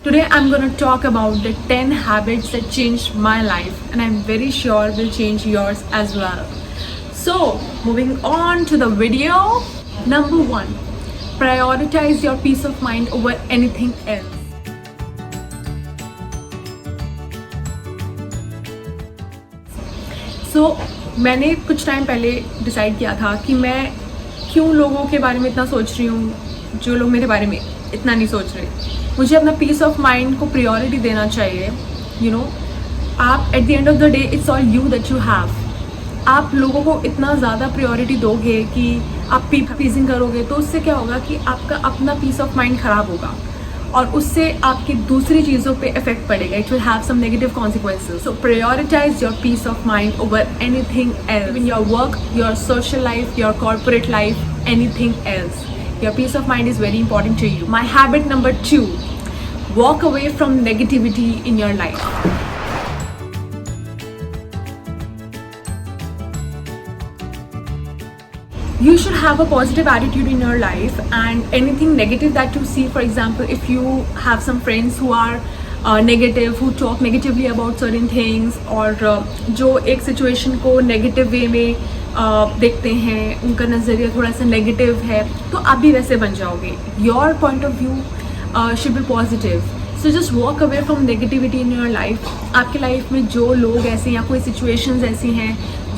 Today I'm gonna talk about the 10 habits that changed my life and I'm very sure will change yours as well. So, moving on to the video. Number 1. Prioritize your peace of mind over anything else. मैंने कुछ time पहले decide किया था कि मैं क्यों लोगों के बारे में इतना सोच रही हूँ जो लोग मेरे बारे में इतना नहीं सोच रहे. मुझे अपना पीस ऑफ माइंड को प्रायोरिटी देना चाहिए. आप at the end of the day it's all you that you have. आप लोगों को इतना ज़्यादा प्रायोरिटी दोगे कि आप प्लीजिंग करोगे तो उससे क्या होगा कि आपका अपना पीस ऑफ माइंड ख़राब होगा और उससे आपकी दूसरी चीज़ों पे इफेक्ट पड़ेगा. It will have some negative consequences. So prioritise your peace of mind over anything else in your work, your social life, your corporate life, anything else. Your peace of mind is very important to you. My habit number 2. Walk away from negativity in your life. You should have a positive attitude in your life, and anything negative that you see, for example, if you have some friends who are negative, who talk negatively about certain things, और जो एक situation को negative way में देखते हैं, उनका नज़रिया थोड़ा सा negative है, तो आप भी वैसे बन जाओगे. Your point of view should be positive. So just walk away from negativity in your life. आपके लाइफ में जो लोग ऐसे या कोई situations ऐसी हैं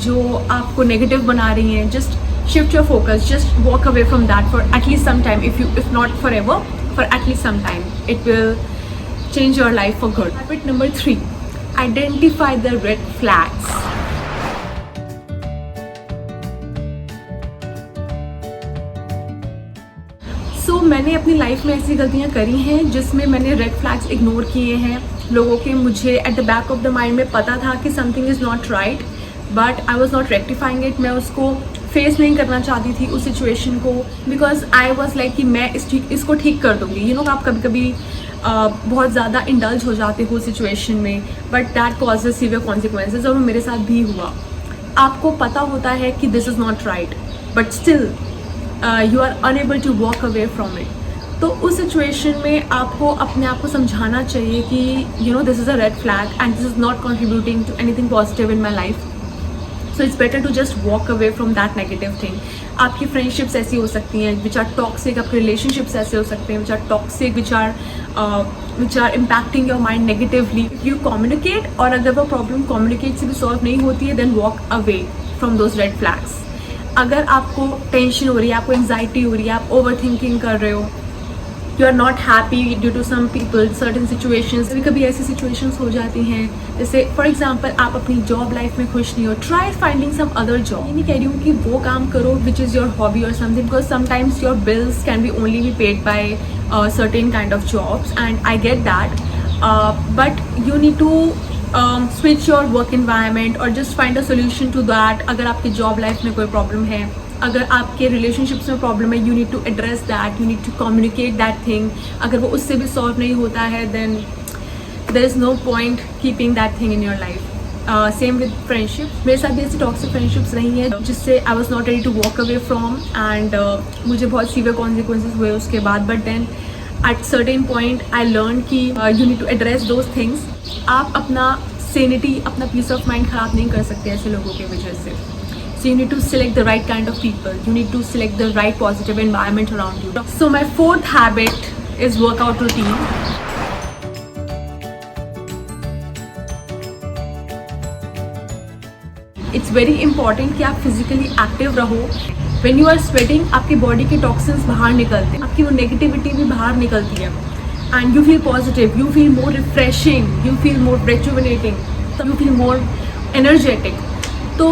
जो आपको negative बना रही हैं, just shift your focus, just walk away from that for at least some time. If not forever, for at least some time, it will change your life for good. Habit number 3. Identify the red flags. So मैंने अपनी life में ऐसी गलतियाँ करी हैं जिसमें मैंने red flags ignore किए हैं लोगों के. मुझे at the back of the mind में पता था कि something is not right, but I was not rectifying it. मैं उसको फेस नहीं करना चाहती थी उस सिचुएशन को, बिकॉज आई वॉज लाइक कि मैं इसको ठीक कर दूँगी. आप कभी कभी बहुत ज़्यादा इंडल्ज हो जाते हो सिचुएशन में, but that causes severe consequences, और वो मेरे साथ भी हुआ. आपको पता होता है कि this is not right, but still you are unable to walk away from it. तो उस सिचुएशन में आपको अपने आप को समझाना चाहिए कि this is a red flag and this is not contributing to anything positive in my life. So it's better to just walk away from that negative thing. आपकी फ्रेंडशिप्स ऐसी हो सकती हैं which are toxic, आपके relationships ऐसे हो सकते हैं which are toxic, which are impacting your mind negatively. If you communicate, और अगर वो प्रॉब्लम कम्युनिकेट से भी सॉल्व नहीं होती है, then walk away from those red flags. अगर आपको टेंशन हो रही है, आपको एंजाइटी हो रही है, आप ओवर थिंकिंग कर रहे हो, you are not happy due to some people, certain situations, कभी कभी ऐसी सिचुएशंस हो जाती हैं जैसे फॉर एग्जांपल आप अपनी जॉब लाइफ में खुश नहीं हो, try finding some other job. ये नहीं कह रही हूँ कि वो काम करो विच इज़ योर हॉबी और something, because sometimes your bills can be only be paid by certain kind of jobs and I get that, but you need to switch your work environment और just find a solution to that. अगर आपकी job life में कोई problem है, अगर आपके relationships में problem है, you need to address that, you need to communicate that thing. अगर वो उससे भी सॉल्व नहीं होता है, then there is no point keeping that thing in your life. Same with friendship. मेरे साथ भी ऐसी टॉक्सिक फ्रेंडशिप्स रही हैं जिससे I was not ready to walk away from, and मुझे बहुत सीवियर कॉन्सिक्वेंसेज हुए उसके बाद. But then at certain point I learn कि you need to address those things. आप अपना सेनिटी, अपना पीस ऑफ माइंड ख़राब नहीं कर सकते ऐसे लोगों की वजह से. So you need to select the right kind of people. You need to select the right positive environment around you. So my 4th habit is workout routine. It's very important कि आप physically active रहो. When you are sweating, आपके body के toxins बाहर निकलते हैं, आपकी वो negativity भी बाहर निकलती है, and you feel positive, you feel more refreshing, you feel more rejuvenating, you feel more energetic. तो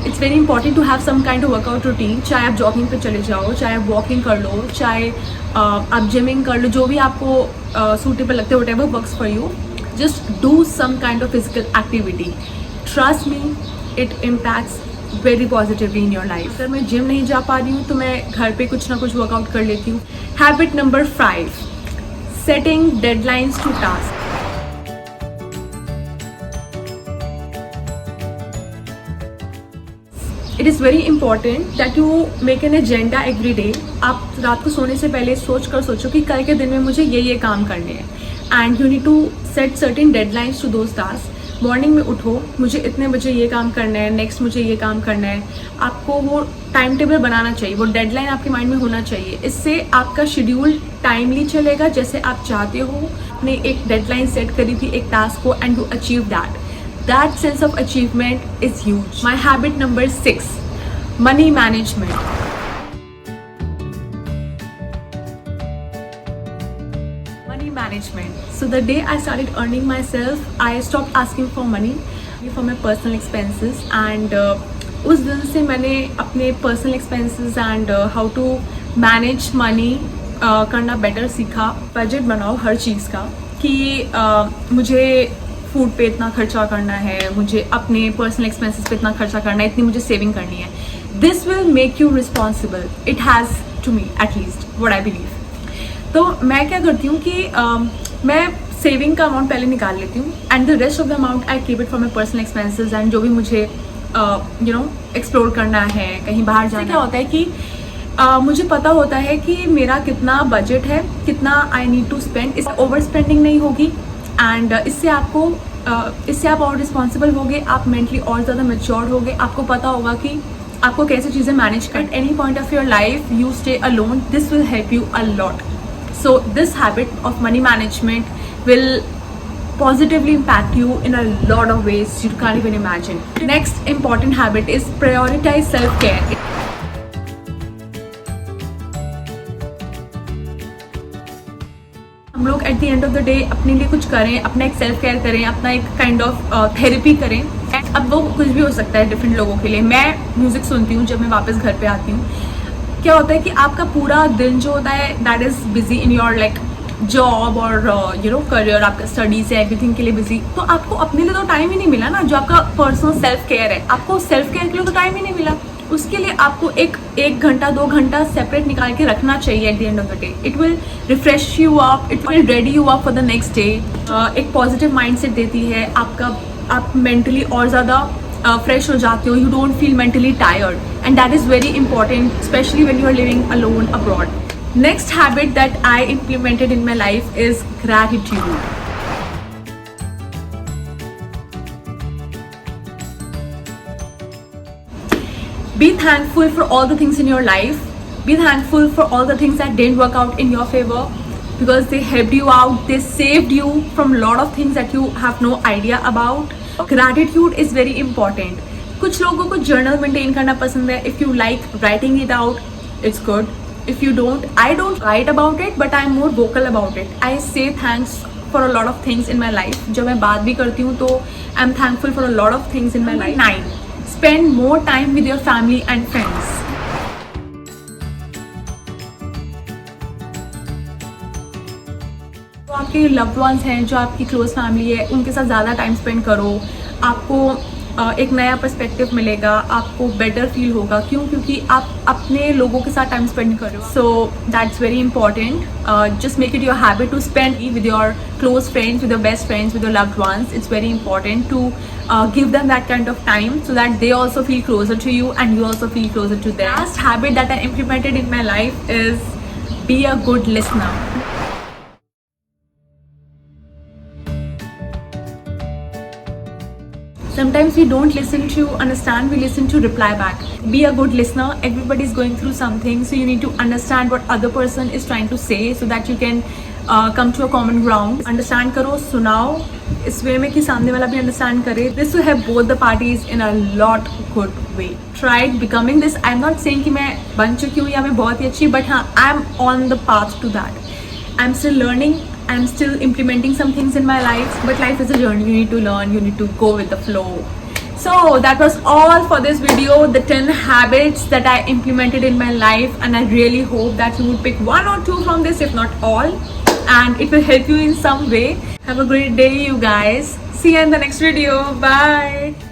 it's very important to have some kind of workout routine. चाहे आप जॉगिंग पे चले जाओ, चाहे आप वॉकिंग कर लो, चाहे आप जिमिंग कर लो, जो भी आपको सूटेबल लगता है, whatever works for you, just do some kind of physical activity. Trust me, it impacts very positively in your life. अगर मैं जिम नहीं जा पा रही हूँ तो मैं घर पे कुछ ना कुछ वर्कआउट कर लेती हूँ. Habit number 5. Setting deadlines to task. It is very important that you make an agenda every day. आप रात को सोने से पहले सोचो कि कल के दिन में मुझे ये काम करने हैं. And you need to set certain deadlines to those task. Morning में उठो, मुझे इतने बजे ये काम करना है, नेक्स्ट मुझे ये काम करना है। आपको वो टाइम टेबल बनाना चाहिए, वो डेडलाइन आपके माइंड में होना चाहिए। इससे आपका शेड्यूल टाइमली चलेगा जैसे आप चाहते हो। आपने एक डेडलाइन सेट करी थी एक टास्क को and you achieve that sense of achievement is huge. My habit number 6, money management. Money management. So the day I started earning myself, I stopped asking for money for my personal expenses, and उस दिन से मैंने अपने personal expenses and how to manage money करना better सीखा। Budget बनाओ हर चीज़ का कि मुझे फूड पे इतना खर्चा करना है, मुझे अपने पर्सनल एक्सपेंसेस पे इतना खर्चा करना है, इतनी मुझे सेविंग करनी है। This will make you responsible, it has to me at least what I believe. तो मैं क्या करती हूँ कि मैं सेविंग का अमाउंट पहले निकाल लेती हूँ and the rest of the amount I keep it for my personal expenses and जो भी मुझे एक्सप्लोर करना है, कहीं बाहर जाना। क्या होता है कि मुझे पता होता है कि मेरा कितना बजट है, कितना आई नीड टू स्पेंड। इससे ओवर स्पेंडिंग नहीं होगी एंड इससे आप और रिस्पॉन्सिबल होगे, आप मेंटली और ज़्यादा मेच्योर होगे। आपको पता होगा कि आपको कैसे चीज़ें मैनेज कर। At any point of your life you stay alone, this will help you a lot. So this habit of money management will positively impact you in a lot of ways you can't even imagine. Next important habit is prioritize self-care. हम लोग at the end of the day अपने लिए कुछ करें, अपना एक self care करें, अपना एक काइंड ऑफ थेरेपी करें। अब वो कुछ भी हो सकता है डिफरेंट लोगों के लिए। मैं म्यूजिक सुनती हूँ जब मैं वापस घर पे आती हूँ। क्या होता है कि आपका पूरा दिन जो होता है that is busy in your like job और करियर, आपका स्टडीज है, एवरीथिंग के लिए बिजी। तो आपको अपने लिए तो टाइम ही नहीं मिला ना। जो आपका पर्सनल सेल्फ केयर है, आपको सेल्फ केयर के लिए तो टाइम ही नहीं मिला। उसके लिए आपको एक घंटा 2 घंटा सेपरेट निकाल के रखना चाहिए at the end of the day. It will refresh you up, it will ready you up for the next day. एक पॉजिटिव माइंड सेट देती है आप मेंटली और ज़्यादा फ्रेश हो जाते हो। You don't feel mentally tired and that is very important especially when you are living alone abroad. Next habit that I implemented in my life is gratitude. Be thankful for all the things in your life. Be thankful for all the things that didn't work out in your favor because they helped you out. They saved you from a lot of things that you have no idea about. Gratitude is very important. कुछ लोगों को journal maintain करना पसंद है. If you like writing it out, it's good. If you don't, I don't write about it, but I'm more vocal about it. I say thanks for a lot of things in my life. जब मैं बात भी करती हूँ तो I'm thankful for a lot of things in my life. 9. Spend more time with your family and friends. जो आपके loved ones हैं, जो आपकी क्लोज फैमिली है, उनके साथ ज़्यादा टाइम स्पेंड करो. आपको एक नया पर्सपेक्टिव मिलेगा, आपको बेटर फील होगा. क्यों? क्योंकि आप अपने लोगों के साथ टाइम स्पेंड कर रहे हो. So that's very important. Just make it your habit to spend with your close friends, with your best friends, with your loved ones. It's very important to give them that kind of time so that they also feel closer to you and you also feel closer to them. Last habit that I implemented in my life is be a good listener. Sometimes we don't listen to understand, we listen to reply back. Be a good listener. Everybody is going through something, so you need to understand what other person is trying to say so that you can come to a common ground. Understand करो, सुनाओ इस वे में कि सामने वाला भी understand करे. This will help both the parties in a lot good way. Try becoming this. I'm not saying कि मैं बन चुकी हूँ या मैं बहुत ही अच्छी, but हाँ, I'm on the path to that. I'm still learning. I'm still implementing some things in my life, but life is a journey. You need to learn, you need to go with the flow. So that was all for this video, the 10 habits that I implemented in my life, and I really hope that you would pick 1 or 2 from this, if not all, and it will help you in some way. Have a great day, you guys. See you in the next video. Bye.